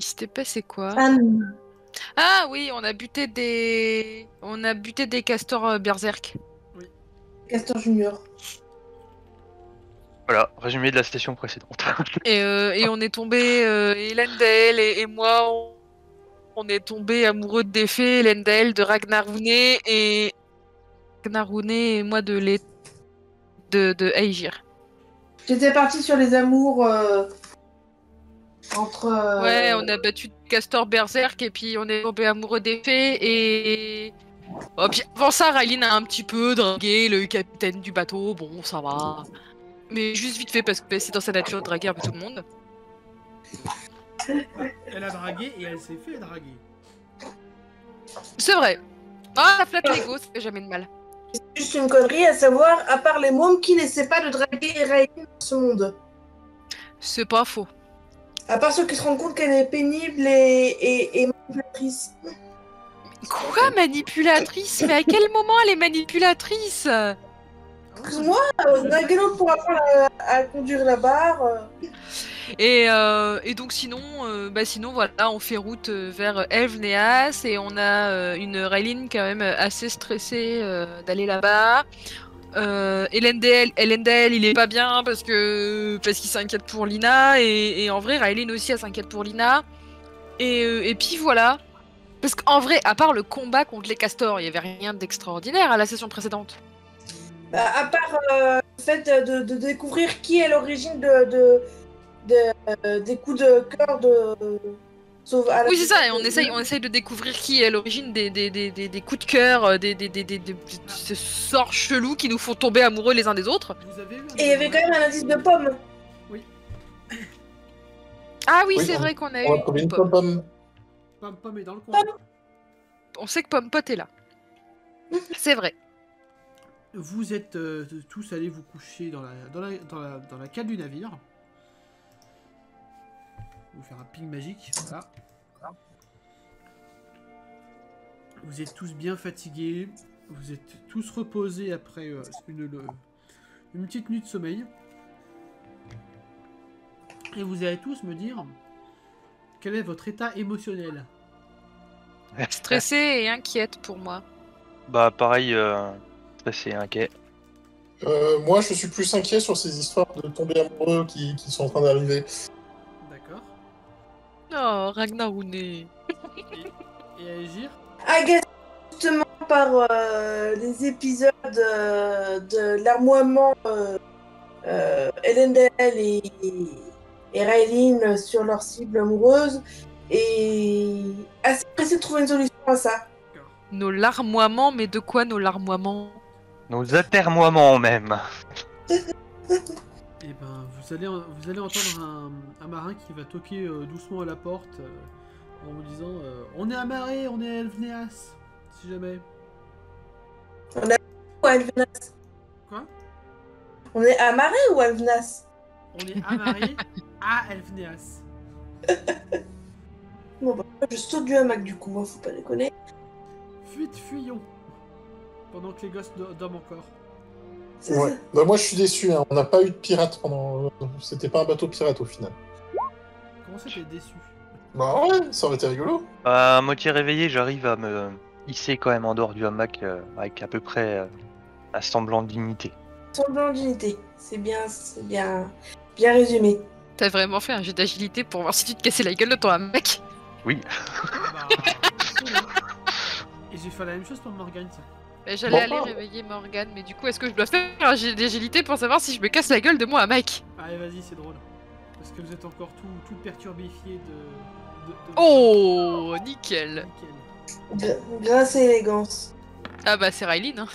Il s'était passé quoi? Anne. Ah oui, on a buté des castors berserk. Oui. Castor Junior. Voilà, résumé de la station précédente. Et on est tombé, Elendel et moi, on est tombé amoureux des fées, Elendel de Ragnar et moi de Aegir. J'étais partie sur les amours entre. Ouais, on a battu Castor Berserk et puis on est tombé amoureux des fées et. Oh, puis avant ça, Raylene a un petit peu dragué le capitaine du bateau, bon, ça va. Mais juste vite fait parce que c'est dans sa nature de draguer un peu tout le monde. Elle a dragué et elle s'est fait draguer. C'est vrai. Ah, la flaque Lego, ça fait jamais de mal. C'est juste une connerie, à savoir, à part les mômes, qui n'essaient pas de draguer Raïm dans ce monde. C'est pas faux. À part ceux qui se rendent compte qu'elle est pénible et manipulatrice. Quoi, manipulatrice? Mais à quel moment elle est manipulatrice? Excuse-moi, draguer l'autre pour apprendre à conduire la barre. Et donc sinon voilà, on fait route vers Elvneas et on a une Raylene quand même assez stressée d'aller là-bas. Elendel, il est pas bien parce qu'il s'inquiète pour Lina et en vrai Raylene aussi elle s'inquiète pour Lina. Et puis voilà. Parce qu'en vrai, à part le combat contre les castors, il y avait rien d'extraordinaire à la session précédente. Bah, à part le fait de découvrir qui est l'origine des coups de cœur de Oui, c'est ça, et on essaye de découvrir qui est l'origine des coups de cœur, ces sorts chelous qui nous font tomber amoureux les uns des autres. Vous avez eu Et il y avait quand même un indice de pomme. Oui. Ah oui, Oui, c'est vrai qu'on a On eu a trouvé une Pomme. pomme. Pomme est dans le coin. On sait que Pomme Pote est là. C'est vrai. Vous êtes tous allés vous coucher dans la cale du navire. Je vais vous faire un ping magique. Voilà. Vous êtes tous bien fatigués. Vous êtes tous reposés après une petite nuit de sommeil. Et vous allez tous me dire quel est votre état émotionnel. Stressée et inquiète pour moi. Bah pareil, stressé, inquiet. Moi, je suis plus inquiet sur ces histoires de tomber amoureux qui sont en train d'arriver. D'accord. Oh, Ragnaroune. Et Aegir. Agacé justement par les épisodes de larmoiement Elendel et Raylene sur leur cible amoureuse et assez pressé de trouver une solution à ça. Nos larmoiements, mais de quoi nos larmoiements? Nos atermoiements même. Et ben, vous allez entendre un marin qui va toquer doucement à la porte en vous disant on est amarré, on est à Elvneas, si jamais. Ou à Elvenas. Quoi? On est amarré ou à Elvenas? On est amarré à Elvneas. Bon bah, je saute du hamac du coup, hein, faut pas déconner. Fuyons. Pendant que les gosses dorment encore. C'est Ouais. ça. Bah, moi, je suis déçu. Hein. On n'a pas eu de pirate pendant. C'était pas un bateau pirate au final. Comment ça t'es déçu? Bah ouais, ça aurait été rigolo. À moitié réveillé, j'arrive à me hisser quand même en dehors du hamac avec à peu près un semblant de dignité. Semblant d'unité. C'est bien résumé. T'as vraiment fait un jeu d'agilité pour voir si tu te cassais la gueule de ton hamac? Oui. Bah, et j'ai fait la même chose pour Morgane. J'allais Bon, aller bah. réveiller Morgane, mais du coup, est-ce que je dois faire un jeu d'agilité pour savoir si je me casse la gueule de mon hamac? Allez, vas-y, c'est drôle. Parce que vous êtes encore tout perturbifié de... Oh, nickel. Nickel. Grâce et élégance. Ah bah c'est Raylene, hein.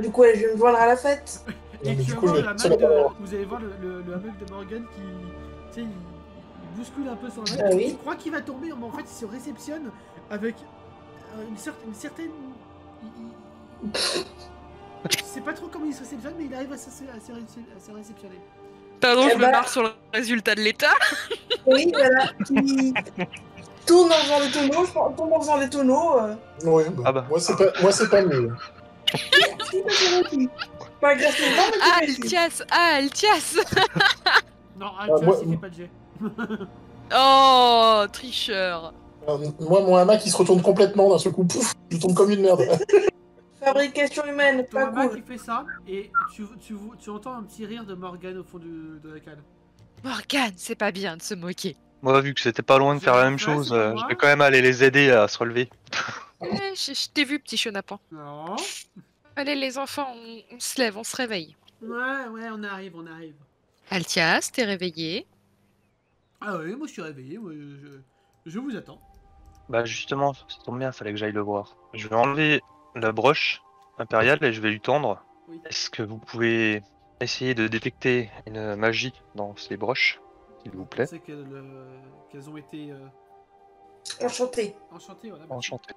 Du coup, je vais me joindre à la fête. Et mais tu du vas coup, voir je le vais- hamac de... Vous allez voir le hamac de Morgane qui... Tu sais, il bouscule un peu son hamac. Ah oui. Tu crois qu'il va tomber, mais en fait, il se réceptionne avec une certaine... Je sais pas trop comment il se réceptionne, mais il arrive à se réceptionner. Pardon, Eh je me bah. marre sur le résultat de l'état. Oui, voilà. Qui tourne en faisant des tonneaux, je pense, tombe en faisant des tonneaux. Ouais, bah. Ah bah. Moi, c'est pas mieux. Pas agressivement, mais Ah, qui réussit. Altias! Ah, Altias! Non, moi- il fait pas de jet. Oh, tricheur. Moi, mon hamac, il se retourne complètement d'un seul coup. Pouf, je tombe comme une merde. Fabrication humaine, Ton pas hamac cool. qui fait ça, et tu entends un petit rire de Morgane au fond de la cale. Morgane, c'est pas bien de se moquer. Moi, vu que c'était pas loin de faire la même Ouais, chose, c'est pas je moi. vais quand même aller les aider à se relever. Je t'ai vu, petit chenapan. Non. Allez, les enfants, on se lève, on se réveille. Ouais, on arrive, on arrive. Altias, t'es réveillé? Ah oui, moi je suis réveillé, je vous attends. Bah justement, ça tombe bien, fallait que j'aille le voir. Je vais enlever la broche impériale et je vais lui tendre. Oui. Est-ce que vous pouvez essayer de détecter une magie dans ces broches, s'il vous plaît? C'est qu'elles ont été Enchanté. enchantées, voilà. merci. Enchanté.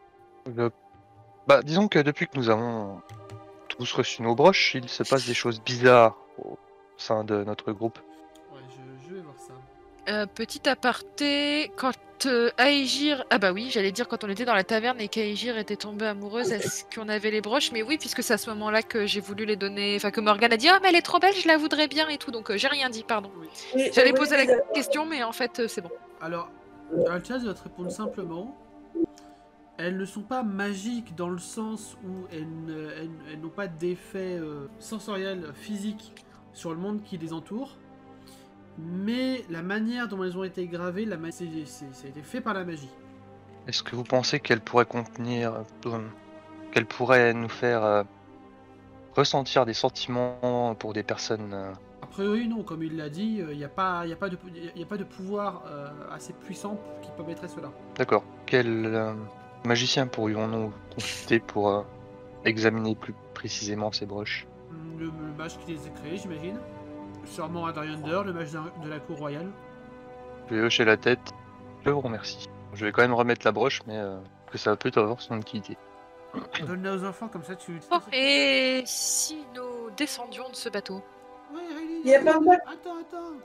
Bah disons que depuis que nous avons tous reçu nos broches, il se passe des choses bizarres au sein de notre groupe. Ouais, je vais voir ça. Petit aparté, quand Aegir... Ah bah oui, j'allais dire quand on était dans la taverne et qu'Aegir était tombée amoureuse, est-ce qu'on avait les broches? Mais oui, puisque c'est à ce moment-là que j'ai voulu les donner... Enfin, que Morgane a dit « Ah, mais elle est trop belle, je la voudrais bien » et tout, donc j'ai rien dit, pardon. Oui. Oui, J'allais oui, poser oui, la question, mais en fait, c'est bon. Alors, Altias va te répondre simplement. Elles ne sont pas magiques dans le sens où elles n'ont pas d'effet sensoriel, physique sur le monde qui les entoure. Mais la manière dont elles ont été gravées, ça a été fait par la magie. Est-ce que vous pensez qu'elle pourrait contenir, qu'elle pourrait nous faire ressentir des sentiments pour des personnes A priori, non, comme il l'a dit, il n'y a pas de pouvoir assez puissant qui permettrait cela. D'accord. Quel magicien pourrions-nous consulter pour examiner plus précisément ces broches? Le mage qui les a créés, j'imagine. Sûrement Adriander, le mage de la cour royale. Je vais hocher la tête. Je vous remercie. Je vais quand même remettre la broche, mais que ça peut avoir son utilité. Donne-la aux enfants, comme ça tu... Oh, et si nous descendions de ce bateau? Ouais, Riley, Il y a pas de mal. Attends.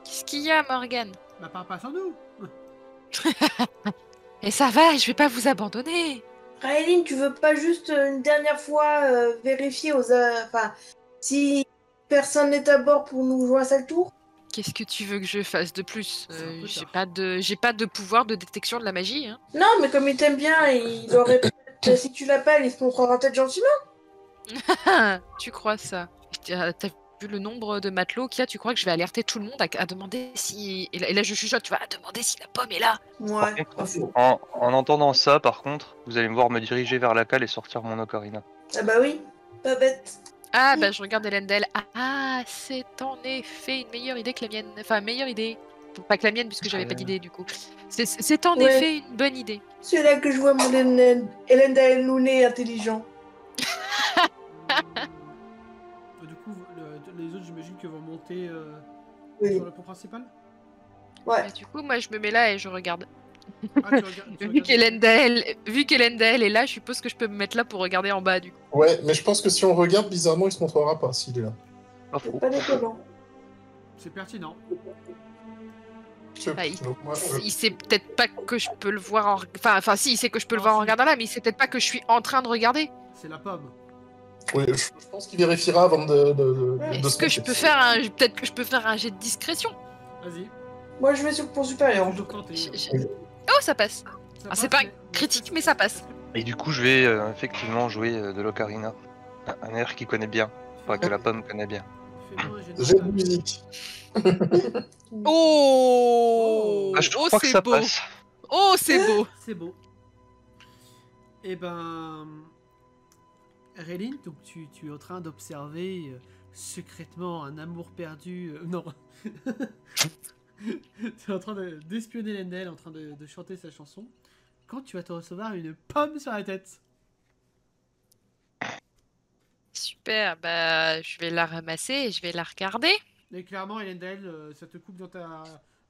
Qu'est-ce qu'il y a, Morgane? Bah, parle pas sans nous. Et ça va, je vais pas vous abandonner. Raeline, tu veux pas juste une dernière fois vérifier enfin, si personne n'est à bord pour nous jouer un sale tour? Qu'est-ce que tu veux que je fasse de plus? C'est un peu J'ai pas de pouvoir de détection de la magie, hein. Non, mais comme il t'aime bien, il aurait peut-être, si tu l'appelles, il se montrera peut-être gentiment. Tu crois ça? T'as vu le nombre de matelots qu'il y a? Tu crois que je vais alerter tout le monde à demander si... Et là, je chuchote, tu vas demander si la pomme est là. Ouais, Par pas faux. En entendant ça, par contre, vous allez me voir me diriger vers la cale et sortir mon ocarina. Ah bah oui, pas bête. Ah, bah je regarde Elendel. Ah, c'est en effet une meilleure idée que la mienne. Enfin, meilleure idée. Pas que la mienne, puisque j'avais pas d'idée, du coup. C'est en Ouais. effet une bonne idée. C'est là que je vois mon Elenda Lounet intelligent. Du coup, les autres, j'imagine que vont monter Oui. sur le pont principal. Ouais. Et du coup, moi, je me mets là et je regarde. Ah, tu regardes. Vu qu'Elendel est là, je suppose que je peux me mettre là pour regarder en bas, du coup. Ouais, mais je pense que si on regarde, bizarrement, il se montrera pas s'il est là. Pas C'est faux. pas déconnant. C'est pertinent. Bah, Donc, moi, Il sait peut-être pas que je peux le voir en... Enfin, si, il sait que je peux le voir en regardant là, mais il sait peut-être pas que je suis en train de regarder. C'est la pomme. oui, je pense qu'il vérifiera avant de Est-ce se que je monter. peux faire un... Peut-être que je peux faire un jet de discrétion. Vas-y. Moi, je vais sur le pont supérieur. Toujours tenter. Oh, ça passe. Ça c'est passe, pas critique, mais ça passe. Et du coup, je vais effectivement jouer de l'ocarina. Un air qu'il connaît bien. Enfin, que la pomme connaît bien. Fais-moi un jet de J'ai de mental. musique. Oh, Ah, je trouve oh pas que c'est ça beau. passe. Oh, c'est beau. C'est beau. Et ben... Réline, donc tu es en train d'observer secrètement un amour perdu... non. Tu es en train d'espionner Lendel, en train de chanter sa chanson. Quand tu vas te recevoir une pomme sur la tête. Super, bah je vais la ramasser et je vais la regarder. Et clairement, Elendel, ça te coupe dans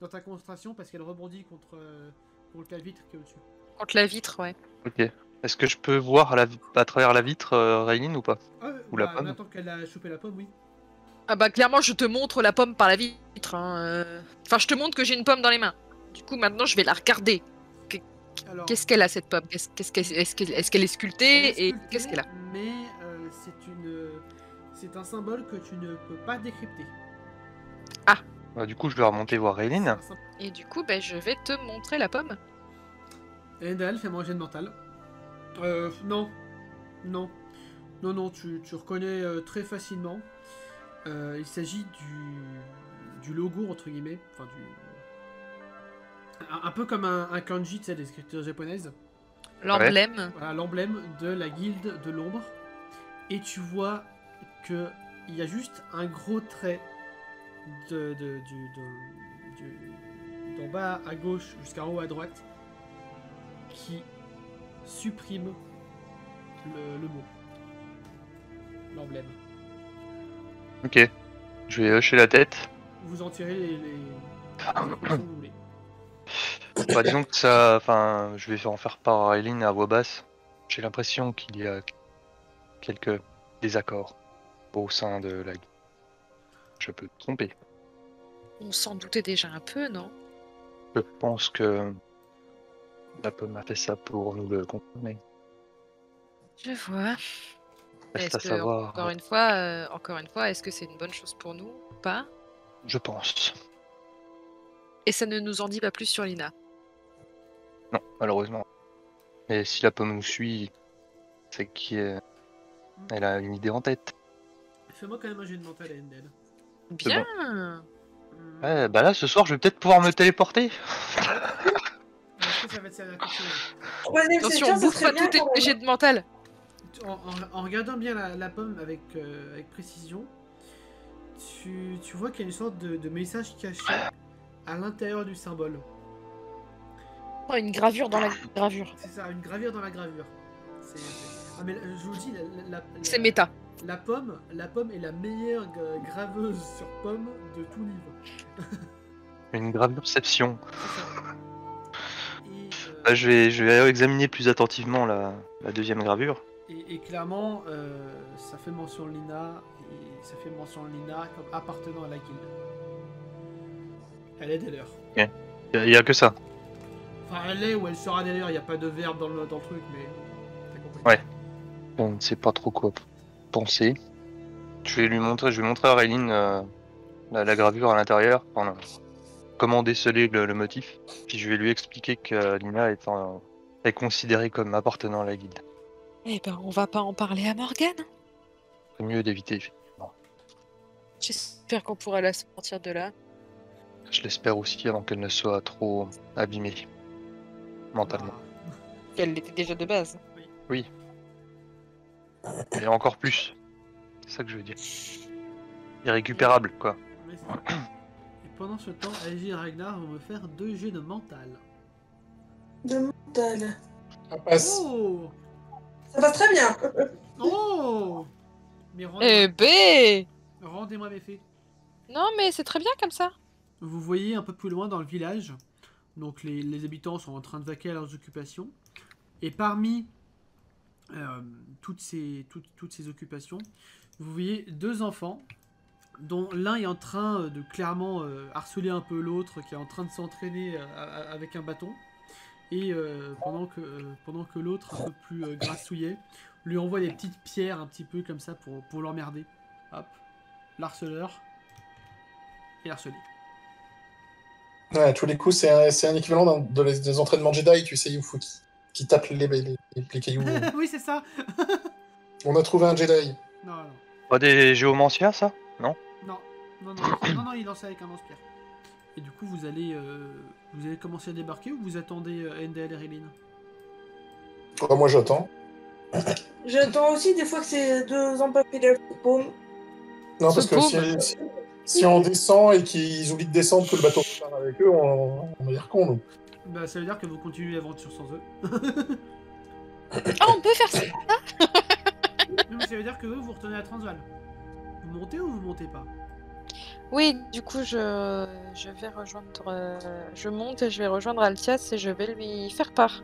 ta concentration parce qu'elle rebondit contre la vitre qui est au-dessus. Contre la vitre, ouais. Ok. Est-ce que je peux voir à travers la vitre Raylene ou pas? Ah, Ou la pomme. maintenant qu'elle a chopé la pomme, oui. Ah bah clairement, je te montre la pomme par la vitre. Hein. Enfin, je te montre que j'ai une pomme dans les mains. Du coup, maintenant, je vais la regarder. Alors, Qu'est-ce qu'elle a, cette pomme? Est-ce qu'elle est sculptée? Et sculptée, qu'est-ce qu'elle a? Mais c'est un symbole que tu ne peux pas décrypter. Bah, du coup, je vais remonter voir Eileen. Et du coup, je vais te montrer la pomme. Endel fait manger de mental. Non. Non. Non, non, tu reconnais très facilement. Il s'agit du logo, entre guillemets. Enfin, un peu comme un kanji, tu sais, des écritures japonaises. L'emblème. Voilà, l'emblème de la guilde de l'ombre. Et tu vois que il y a juste un gros trait d'en bas à gauche jusqu'en haut à droite qui supprime le mot. L'emblème. Ok. Je vais hocher la tête. Vous en tirez les que vous voulez. Bah, disons que ça... Enfin, je vais en faire part à Eileen à voix basse. J'ai l'impression qu'il y a quelques désaccords au sein de la... Je peux me tromper. On s'en doutait déjà un peu, non? Je pense que la pomme a fait ça pour nous le confirmer. Je vois. Reste Est-ce à que, savoir. encore une fois, est-ce que c'est une bonne chose pour nous ou pas? Je pense. Et ça ne nous en dit pas plus sur Lina. Non, malheureusement. Mais si la pomme nous suit, c'est qu'elle a une idée en tête. Fais-moi quand même un jet de mental à Endel. Bien. Ouais, bah là, ce soir, je vais peut-être pouvoir me téléporter. Est-ce que ça va te servir à quelque chose? Troisième Attention, session, on ça bouffe serait pas bien tous tes quand même. jets de mental. En regardant bien la pomme avec précision, tu vois qu'il y a une sorte de message caché à l'intérieur du symbole. Oh, une gravure dans la gravure. C'est ça, une gravure dans la gravure. Ah mais je vous le dis, C'est méta. la pomme est la meilleure graveuse sur pomme de tout niveau. Une gravureception. C'est ça. Et, Bah, je vais examiner plus attentivement la deuxième gravure. et clairement, ça fait mention de Lina, et ça fait mention de Lina comme appartenant à la guilde. Elle est d'ailleurs. Il y a que ça. Enfin, elle est ou elle sera d'ailleurs, il n'y a pas de verbe dans le truc, mais t'as compris. Ouais. On ne sait pas trop quoi penser. Je vais montrer à Eileen la gravure à l'intérieur. Enfin, comment déceler le motif. Puis je vais lui expliquer que Lina est considérée comme appartenant à la guilde. Eh ben, on va pas en parler à Morgane. C'est mieux d'éviter, effectivement. J'espère qu'on pourra la sortir de là. Je l'espère aussi avant qu'elle ne soit trop abîmée mentalement. Elle l'était déjà de base. Oui. Et encore plus. C'est ça que je veux dire. Irrécupérable, quoi. Ouais, c'est ça. Et pendant ce temps, Algie et Ragnar vont me faire 2 jets de mental. De mental. Ça passe. Oh Ça passe très bien. Oh Mais Eh ben rendez-moi mes faits. Non, mais c'est très bien comme ça. Vous voyez un peu plus loin dans le village, donc les habitants sont en train de vaquer à leurs occupations. Et parmi toutes ces occupations, vous voyez 2 enfants, dont l'un est en train de clairement harceler un peu l'autre, qui est en train de s'entraîner avec un bâton. Et pendant que l'autre, un peu plus grassouillet, lui envoie des petites pierres un petit peu comme ça pour l'emmerder. Hop, l'harceleur et harcelé. Ouais, à tous les coups, c'est un équivalent des entraînements Jedi, tu sais, il faut qui tape les cailloux. Oui, c'est ça. On a trouvé un Jedi. Non, Pas des géomanciens, ça? Non? non, il lance avec un lance-pierre. Et du coup, vous allez commencer à débarquer ou vous attendez Endel et Rilin? Oh, moi, j'attends. J'attends aussi des fois que c'est 2 empaquets de paume. Non, parce Ce que pauvre. si on descend et qu'ils oublient de descendre, que le bateau part avec eux, on a l'air con, nous. Bah, ça veut dire que vous continuez l'aventure sans eux. Ah, on peut faire ça. Non, mais ça veut dire que vous retournez à Transval. Vous montez ou vous montez pas? Oui, du coup, je vais rejoindre... je monte et je vais rejoindre Altias et je vais lui faire part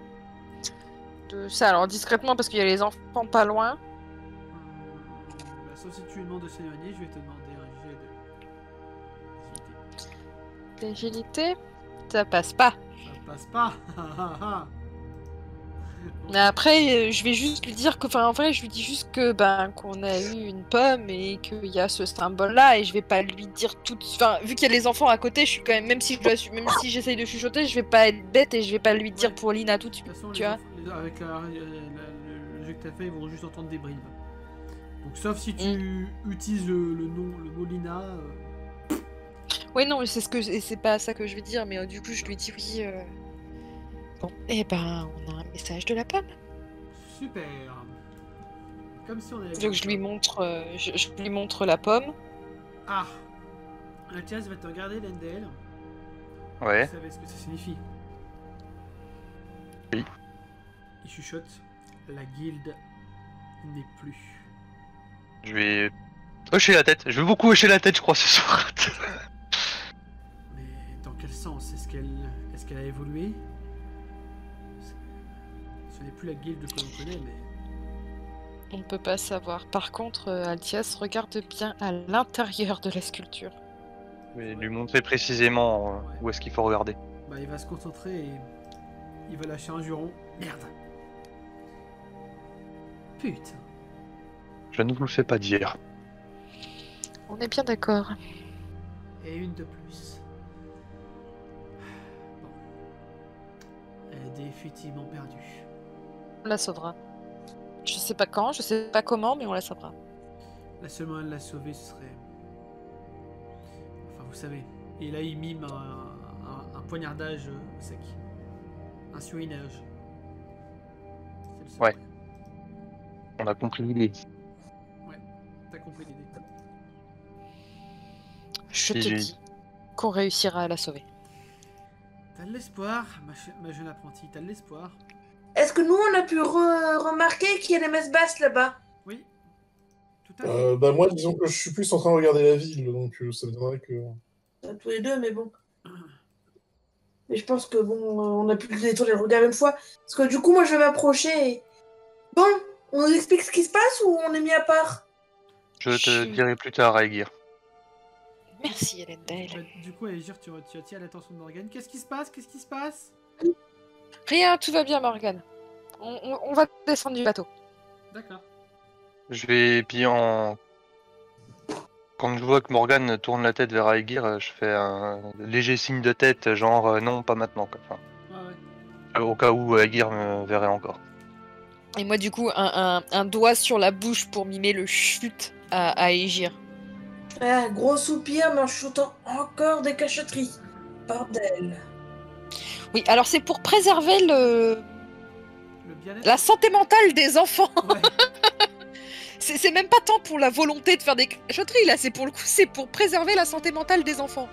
de ça. Alors, discrètement, parce qu'il y a les enfants pas loin. Bah, sauf si tu lui demandes de s'éloigner, je vais te demander un jet de... D'agilité, ça passe pas. Ça passe pas. Mais après, je vais juste lui dire que, enfin, en vrai, je lui dis juste que, qu'on a eu une pomme et qu'il y a ce symbole-là, et je vais pas lui dire tout. Enfin, vu qu'il y a les enfants à côté, je suis quand même, même si j'essaye de chuchoter, je vais pas être bête et je vais pas lui dire pour Lina tout de De suite, toute façon, tu vois. avec le jeu que t'as fait, ils vont juste entendre des bribes. Donc, sauf si tu utilises le mot Lina. Oui, non, c'est pas ça que je vais dire, mais du coup, je lui dis oui. Bon, et on a un message de la pomme. Super. Comme si on avait. Donc je lui montre, je lui montre la pomme. Ah. Mathias va te regarder, Lendel. Ouais. Vous savez ce que ça signifie? Oui. Il chuchote. La guilde n'est plus. Je vais hocher la tête. Je vais beaucoup hocher la tête, je crois, ce soir. Mais dans quel sens? Est-ce qu'elle a évolué? Ce n'est plus la guilde que l'on connaît, mais... On ne peut pas savoir. Par contre, Altias regarde bien à l'intérieur de la sculpture. Je vais lui montrer précisément où est-ce qu'il faut regarder. Bah, il va se concentrer et il va lâcher un juron. Merde. Putain. Je ne vous le fais pas dire. On est bien d'accord. Et une de plus. Bon. Elle est définitivement perdue. On la sauvera. Je sais pas quand, je sais pas comment, mais on la sauvera. La seule moyen de la sauver, ce serait... Enfin, vous savez. Et là, il mime un poignardage sec. Un surinage. C'est le seul. Ouais. On a compris l'idée. Ouais, t'as compris l'idée. Je te Et j'ai- dis qu'on réussira à la sauver. T'as de l'espoir, ma jeune apprentie, t'as de l'espoir. Est-ce que nous, on a pu remarquer qu'il y a des messes basses là-bas? Oui, tout à fait. Bah moi, disons que je suis plus en train de regarder la ville, donc ça me donnerait que... Tous les deux, mais bon. Mais je pense que bon, on a pu le tour les regarder une fois. Parce que du coup, moi, je vais m'approcher et... Bon, on nous explique ce qui se passe ou on est mis à part? Je te dirai plus tard, Aegir. Merci, Elendel. Bah, du coup, Aegir, tu attires l'attention de Morgane. Qu'est-ce qui se passe? Qu'est-ce qui se passe? Rien, tout va bien, Morgane. On va descendre du bateau. D'accord. Je vais... Puis en... Quand je vois que Morgane tourne la tête vers Aegir, je fais un léger signe de tête, genre non, pas maintenant. Quoi. Enfin, Ouais, ouais. au cas où Aegir me verrait encore. Et moi, du coup, un doigt sur la bouche pour mimer le chute à Aegir. Ah, gros soupir, mais en chuchotant encore des cachotteries. Bordel. Oui, alors c'est pour préserver Le bien-être. la santé mentale des enfants. Ouais. C'est même pas tant pour la volonté de faire des cachotteries, là, c'est pour le coup, c'est pour préserver la santé mentale des enfants.